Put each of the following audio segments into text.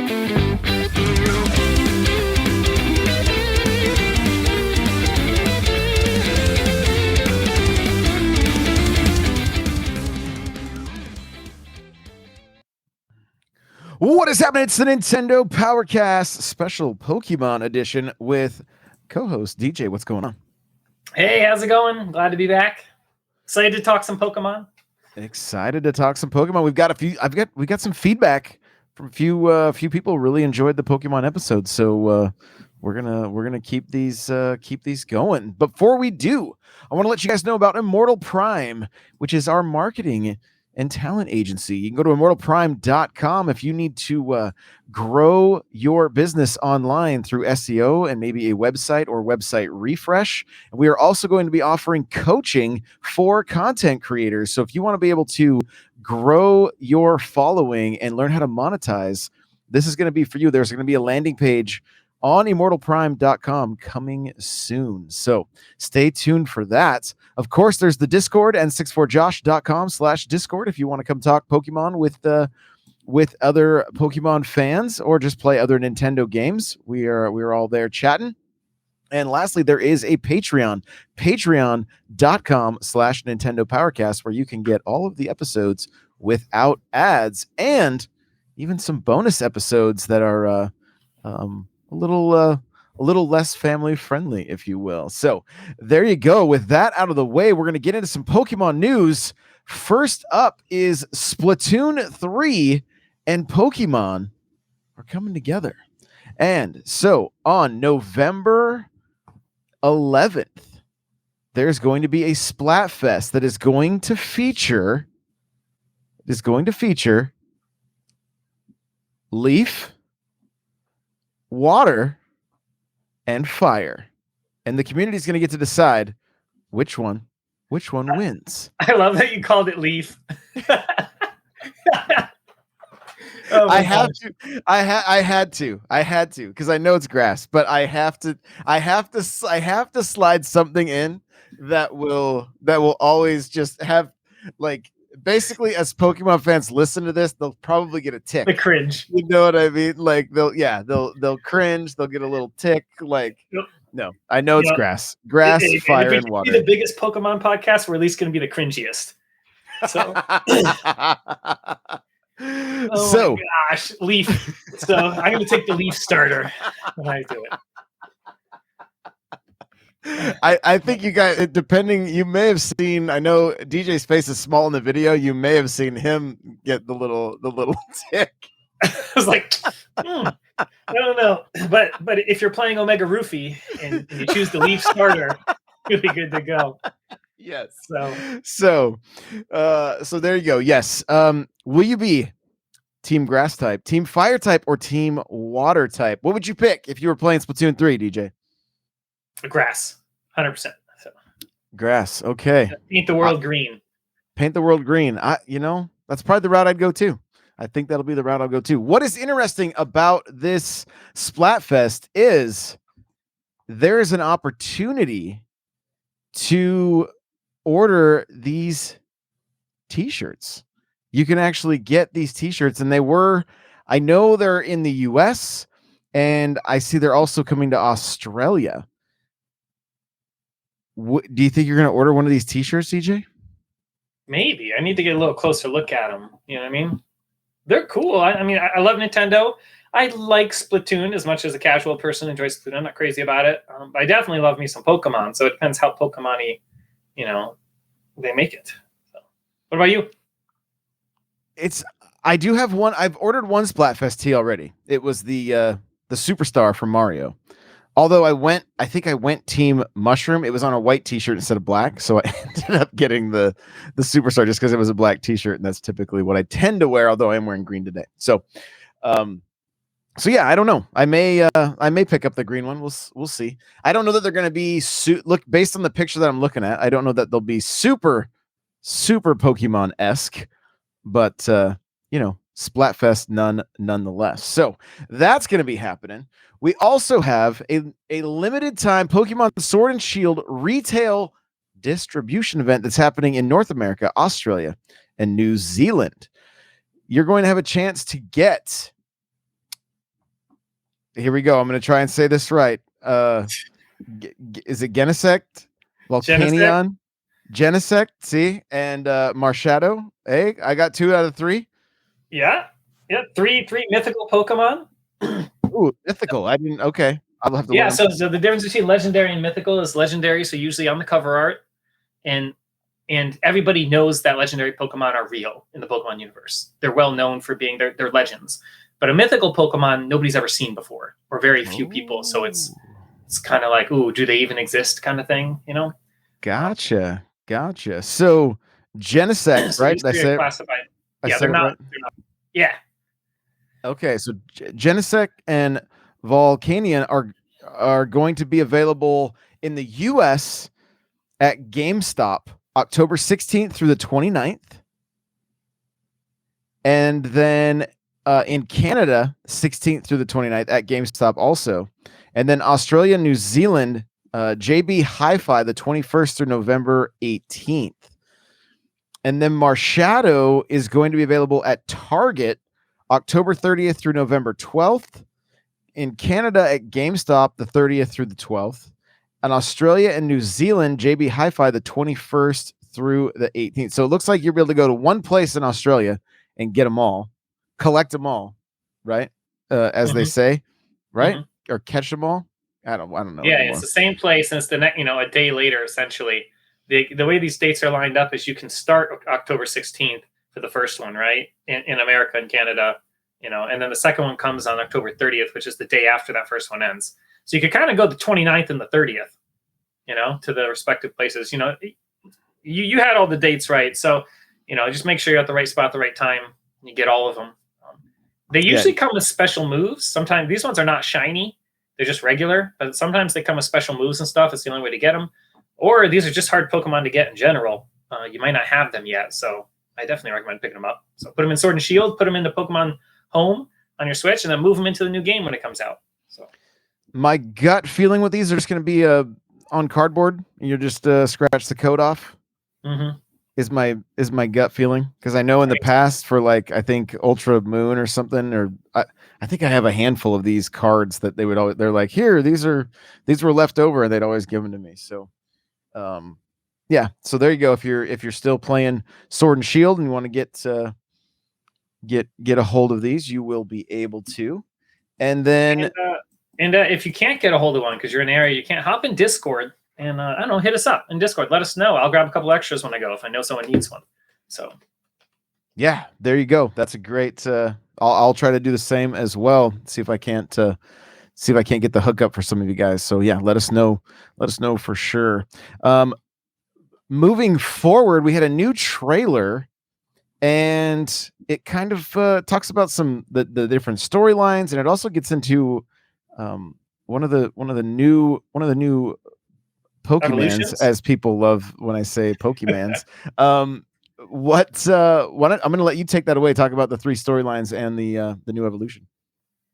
What is happening? It's the Nintendo Powercast special Pokemon edition with co-host DJ. What's going on? Hey, how's it going? Glad to be back. Excited to talk some Pokemon. Excited to talk some Pokemon. We've got we got some feedback from a few people. Really enjoyed the Pokemon episode, so we're gonna keep these going. But before we do, I want to let you guys know about Immortal Prime, which is our marketing and talent agency. You can go to immortalprime.com if you need to grow your business online through SEO and maybe a website or website refresh. And we are also going to be offering coaching for content creators. So if you want to be able to grow your following and learn how to monetize, this is going to be for you. There's going to be a landing page on immortalprime.com coming soon. So stay tuned for that. Of course, there's the Discord and 64josh.com/Discord if you want to come talk Pokemon with other Pokemon fans or just play other Nintendo games. We are all there chatting. And lastly, there is a Patreon, patreon.com/Nintendo Powercast, where you can get all of the episodes without ads and even some bonus episodes that are a little less family friendly, if you will. So there you go. With that out of the way, we're going to get into some Pokemon news. First up is Splatoon 3 and Pokemon are coming together. And so on November 11th, there's going to be a Splatfest that is going to feature Leaf, water, and fire, and the community is going to get to decide which one wins. I love that you called it Leaf. I had to because I know it's grass, but I have to slide something in that will always just have, like, basically, as Pokemon fans listen to this, they'll probably get a tick. The cringe. You know what I mean? Like they'll cringe. They'll get a little tick. Like, no, I know it's grass, fire, and water. The biggest Pokemon podcast. We're at least going to be the cringiest. So, my gosh, Leaf. So I'm going to take the Leaf starter when I do it. I think you guys, you may have seen, I know DJ's face is small in the video. You may have seen him get the little tick. I was like, I don't know. But if you're playing Omega Roofy and you choose the Leaf starter, you'll be good to go. Yes. So there you go. Yes. Will you be Team Grass type, Team Fire type, or Team Water type? What would you pick if you were playing Splatoon 3, DJ? Grass, 100%. So. Grass, okay. Paint the world green. Paint the world green. That's probably the route I'd go too. I think that'll be the route I'll go too. What is interesting about this Splatfest is there is an opportunity to order these T-shirts. You can actually get these T-shirts, and I know they're in the US, and I see they're also coming to Australia. Do you think you're going to order one of these T-shirts, CJ? Maybe. I need to get a little closer look at them. You know what I mean? They're cool. I love Nintendo. I like Splatoon as much as a casual person enjoys Splatoon. I'm not crazy about it. But I definitely love me some Pokemon. So it depends how Pokemon-y, they make it. So, what about you? I do have one. I've ordered one Splatfest tee already. It was the Superstar from Mario. Although I think I went Team Mushroom. It was on a white T-shirt instead of black, so I ended up getting the Superstar just because it was a black T-shirt, and that's typically what I tend to wear. Although I am wearing green today, so yeah, I don't know. I may pick up the green one. We'll see. I don't know that they're going to be look based on the picture that I'm looking at. I don't know that they'll be super Pokemon-esque, but Splatfest nonetheless. So that's going to be happening. We also have a limited time Pokemon Sword and Shield retail distribution event that's happening in North America, Australia, and New Zealand. You're going to have a chance to get Here we go. I'm going to try and say this right. Is it Genesect? Volcanion? Genesect, see? And Marshadow. Hey, I got 2 out of 3. Yeah. Yeah. Three mythical Pokemon. Ooh, mythical. I didn't. Okay. I'll have to Yeah. learn. So the difference between legendary and mythical is legendary. So usually on the cover art, and everybody knows that legendary Pokemon are real in the Pokemon universe. They're well known for being they're legends. But a mythical Pokemon nobody's ever seen before, or very few people. So it's kind of like, ooh, do they even exist, kind of thing, you know? Gotcha. So Genesect, So right? these I three are said. classified. I Yeah, said they're it not. right. They're not. Yeah. Okay, so Genesect and Volcanion are going to be available in the US at GameStop October 16th through the 29th. And then in Canada, 16th through the 29th at GameStop also. And then Australia and New Zealand, JB Hi-Fi, the 21st through November 18th. And then Marshadow is going to be available at Target October 30th through November 12th. In Canada at GameStop, the 30th through the 12th. And Australia and New Zealand, JB Hi-Fi, the 21st through the 18th. So it looks like you'll be able to go to one place in Australia and get them all, collect them all, right? As they say, right? Or catch them all. I don't know. Yeah, anymore. it's the same place, and it's the next, a day later, essentially. The way these dates are lined up is you can start October 16th for the first one, right? In America and Canada, and then the second one comes on October 30th, which is the day after that first one ends. So you could kind of go the 29th and the 30th, to the respective places. You had all the dates right. So, just make sure you're at the right spot at the right time. You get all of them. They usually come with special moves. Sometimes these ones are not shiny. They're just regular, but sometimes they come with special moves and stuff. It's the only way to get them. Or these are just hard Pokemon to get in general. You might not have them yet. So I definitely recommend picking them up. So put them in Sword and Shield, put them into Pokemon Home on your Switch, and then move them into the new game when it comes out. So my gut feeling with these are just going to be on cardboard. You're just scratch the code off. Is my gut feeling, because I know in the past for I think Ultra Moon or something, or I think I have a handful of these cards that they're like, here, these were left over, and they'd always give them to me. So yeah, so there you go. If you're still playing Sword and Shield and you want to get a hold of these, you will be able to. And then if you can't get a hold of one because you're in an area you can't, hop in Discord and I don't know, hit us up in Discord. Let us know. I'll grab a couple extras when I go if I know someone needs one. So yeah, there you go. That's a great. I'll try to do the same as well. See if I can't get the hookup for some of you guys. So yeah, let us know. Let us know for sure. Moving forward, we had a new trailer, and it kind of talks about the different storylines, and it also gets into one of the new Pokemans, Evolutions? as people love when I say Pokemans. I'm going to let you take that away. Talk about the 3 storylines and the new evolution.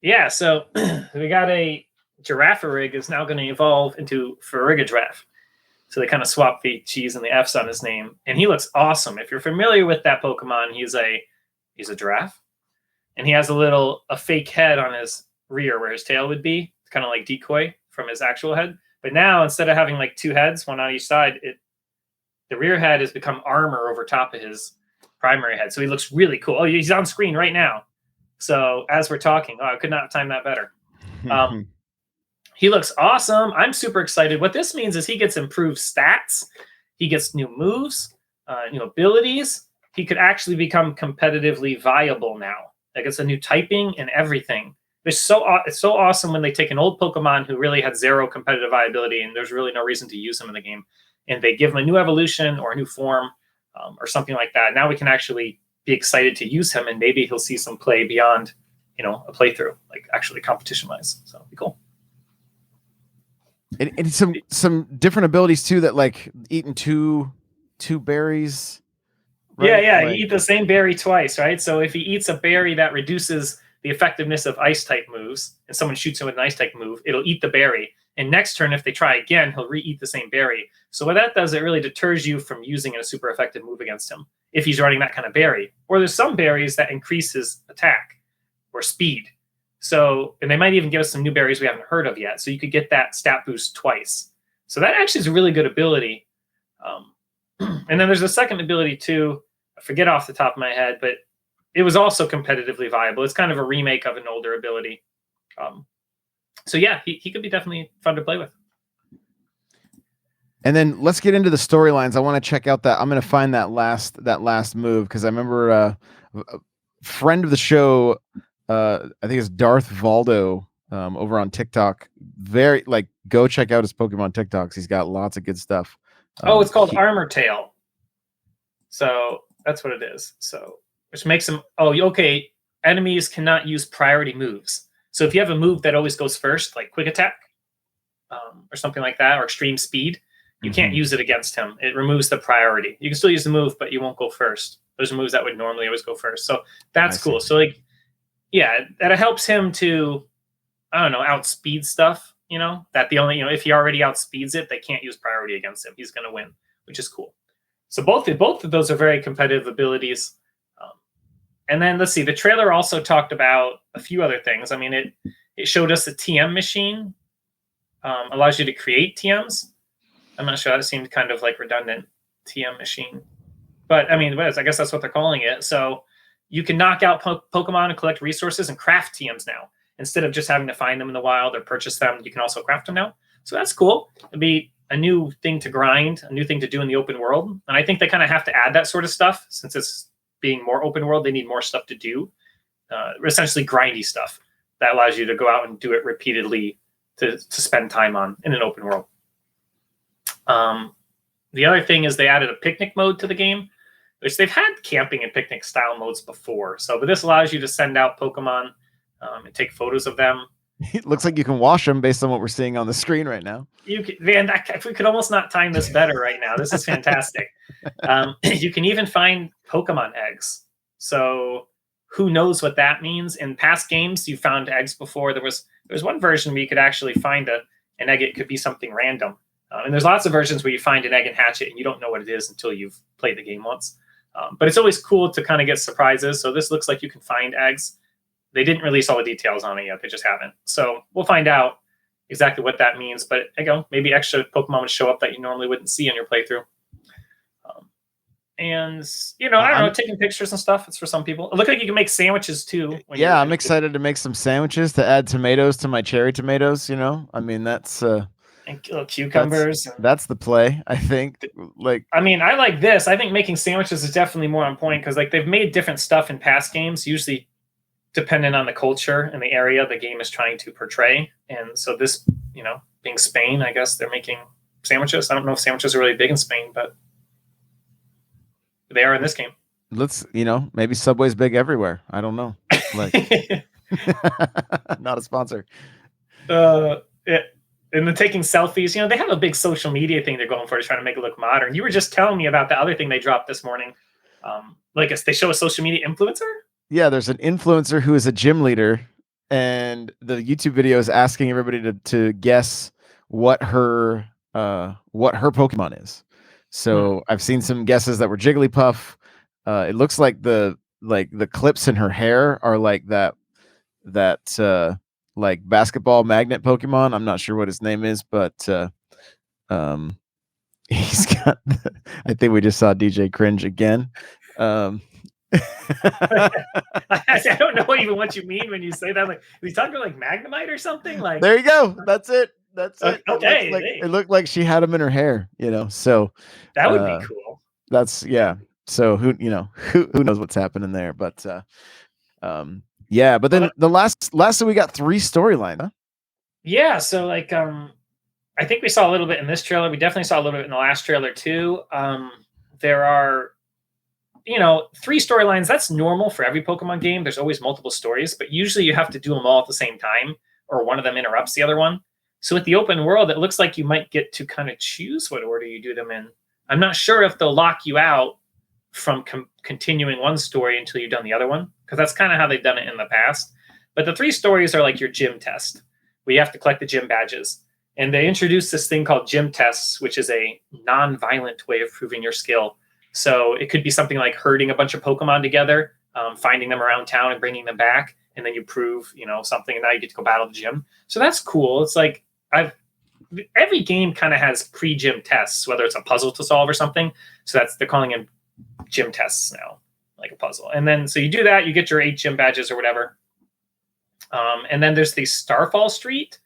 Yeah, so we got a Girafarig is now going to evolve into Farigiraf. So they kind of swap the G's and the F's on his name, and he looks awesome. If you're familiar with that Pokemon, he's a giraffe, and he has a fake head on his rear where his tail would be, kind of like decoy from his actual head. But now instead of having 2 heads, one on each side, the rear head has become armor over top of his primary head. So he looks really cool. Oh, he's on screen right now. So as we're talking, I could not have timed that better. He looks awesome. I'm super excited. What this means is he gets improved stats. He gets new moves, new abilities. He could actually become competitively viable now. It's a new typing and everything. It's so awesome when they take an old Pokemon who really had 0 competitive viability and there's really no reason to use him in the game, and they give him a new evolution or a new form or something like that. Now we can actually be excited to use him, and maybe he'll see some play beyond, a playthrough, actually competition-wise. So it'd be cool. And some different abilities too, that eating two berries. Right? Yeah. You eat the same berry twice, right? So if he eats a berry that reduces the effectiveness of ice type moves, and someone shoots him with an ice type move, it'll eat the berry. And next turn, if they try again, he'll re-eat the same berry. So what that does, it really deters you from using a super effective move against him if he's running that kind of berry. Or there's some berries that increase his attack or speed. So, and they might even give us some new berries we haven't heard of yet. So you could get that stat boost twice. So that actually is a really good ability. And then there's a second ability too. I forget off the top of my head, but it was also competitively viable. It's kind of a remake of an older ability. So yeah, he could be definitely fun to play with. And then let's get into the storylines. I want to check out that. I'm going to find that last move because I remember a friend of the show. I think it's Darth Valdo over on TikTok. Very go check out his Pokemon TikToks. He's got lots of good stuff. It's called Armor Tail. So that's what it is. So which makes them. Oh, okay. Enemies cannot use priority moves. So if you have a move that always goes first, like Quick Attack, or something like that, or Extreme Speed, you can't use it against him. It removes the priority. You can still use the move, but you won't go first. Those are moves that would normally always go first. So that's cool. So that helps him to, I don't know, outspeed stuff. That the only, if he already outspeeds it, they can't use priority against him. He's going to win, which is cool. So both of those are very competitive abilities. And then let's see, the trailer also talked about a few other things. I mean, it showed us the TM machine, allows you to create TMs. I'm not sure. That seemed kind of like redundant, TM machine. But I mean, I guess that's what they're calling it. So you can knock out Pokemon and collect resources and craft TMs now. Instead of just having to find them in the wild or purchase them, you can also craft them now. So that's cool. It'd be a new thing to grind, a new thing to do in the open world. And I think they kind of have to add that sort of stuff since it's being more open world. They need more stuff to do, essentially grindy stuff that allows you to go out and do it repeatedly to spend time on in an open world. The other thing is they added a picnic mode to the game, which they've had camping and picnic style modes before. So, but this allows you to send out Pokemon and take photos of them. It looks like you can wash them based on what we're seeing on the screen right now. You can, man, we could almost not time this better right now. This is fantastic. You can even find Pokemon eggs. So who knows what that means? In past games, you found eggs before. There was one version where you could actually find an egg. It could be something random. And there's lots of versions where you find an egg and hatch it, and you don't know what it is until you've played the game once. But it's always cool to kind of get surprises. So this looks like you can find eggs. They didn't release all the details on it yet. They just haven't. So we'll find out exactly what that means. But maybe extra Pokemon would show up that you normally wouldn't see on your playthrough. And I don't know, taking pictures and stuff. It's for some people. It looks like you can make sandwiches too. Yeah, I'm excited to make some sandwiches to add tomatoes to my cherry tomatoes. I mean, that's and little cucumbers. That's the play, I think. I mean, I like this. I think making sandwiches is definitely more on point because they've made different stuff in past games, usually dependent on the culture and the area the game is trying to portray. And so this, being Spain, I guess they're making sandwiches. I don't know if sandwiches are really big in Spain, but they are in this game. Let's, maybe Subway's big everywhere. I don't know. Not a sponsor. And the taking selfies, they have a big social media thing they're going for to try to make it look modern. You were just telling me about the other thing they dropped this morning. They show a social media influencer. Yeah, there's an influencer who is a gym leader, and the YouTube video is asking everybody to guess what her Pokemon is. So I've seen some guesses that were Jigglypuff. It looks like the clips in her hair are like that like basketball magnet Pokemon. I'm not sure what his name is, but he's got. I think we just saw DJ cringe again. I don't know what you mean when you say that. Like, he's talking like Magnemite or something. Like, there you go. That's it. That's it. Okay. It looked like she had him in her hair. So that would be cool. That's So who knows what's happening there? But yeah. But then the last we got 3 storylines. Huh? Yeah. So I think we saw a little bit in this trailer. We definitely saw a little bit in the last trailer too. There are 3 storylines. That's normal for every Pokemon game. There's always multiple stories, but usually you have to do them all at the same time, or one of them interrupts the other one. So with the open world, it looks like you might get to kind of choose what order you do them in. I'm not sure if they'll lock you out from continuing one story until you've done the other one, because that's kind of how they've done it in the past. But the 3 stories are like your gym test, where you have to collect the gym badges. And they introduced this thing called gym tests, which is a non-violent way of proving your skill. So it could be something like herding a bunch of Pokemon together, finding them around town and bringing them back. and then you prove, something, and now you get to go battle the gym. So that's cool. It's like every game kind of has pre-gym tests, whether it's a puzzle to solve or something. So they're calling them gym tests now, like a puzzle. And then so you do that, you get your 8 gym badges or whatever. And then there's the Starfall Street.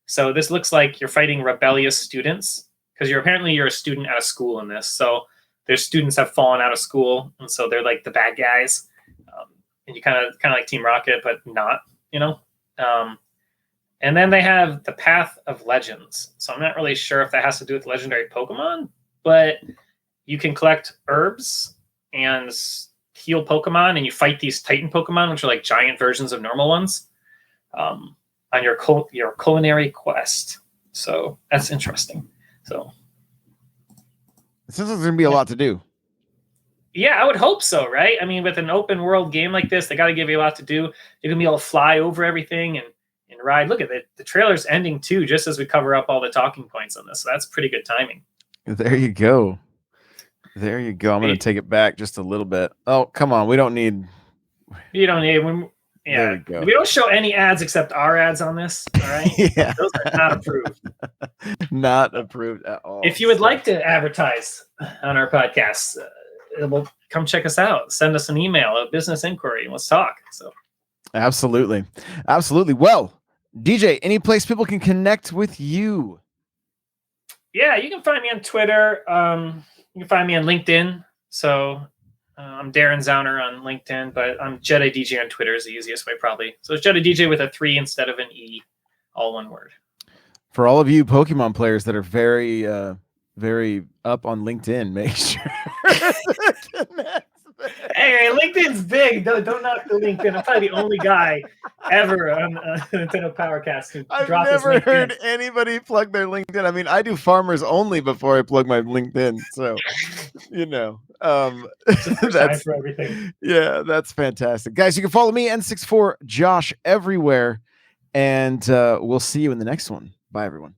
So this looks like you're fighting rebellious students, because you're a student at a school in this. So their students have fallen out of school, and so they're like the bad guys. And you kind of like Team Rocket, but not, and then they have the Path of Legends. So I'm not really sure if that has to do with legendary Pokemon, but you can collect herbs and heal Pokemon, and you fight these Titan Pokemon, which are like giant versions of normal ones, on your culinary quest. So that's interesting. So it seems like there's gonna be a lot to do. Yeah, I would hope so, right? I mean, with an open world game like this, they got to give you a lot to do. You're gonna be able to fly over everything and ride. Look at it. The trailer's ending too, just as we cover up all the talking points on this. So that's pretty good timing. There you go. There you go. I'm going to take it back just a little bit. Oh, come on. We don't need. You don't need. Yeah. There we go. We don't show any ads except our ads on this. All right. Yeah. Those are not approved. Not approved at all. If you would like to advertise on our podcast, well, come check us out. Send us an email, a business inquiry, and let's talk. So. Absolutely. Well, DJ, any place people can connect with you? Yeah, you can find me on Twitter. You can find me on LinkedIn. So I'm Darren Zauner on LinkedIn, but I'm Jedi DJ on Twitter is the easiest way probably. So it's Jedi DJ with a 3 instead of an E, all one word. For all of you Pokemon players that are very, very up on LinkedIn, make sure to connect. Hey, LinkedIn's big. Don't knock the LinkedIn. I'm probably the only guy ever on Nintendo Powercast who I've dropped his never LinkedIn. heard anybody plug their LinkedIn. I mean, I do farmers only before I plug my LinkedIn. So, that's for everything. Yeah, that's fantastic. Guys, you can follow me, N64Josh, everywhere. And we'll see you in the next one. Bye, everyone.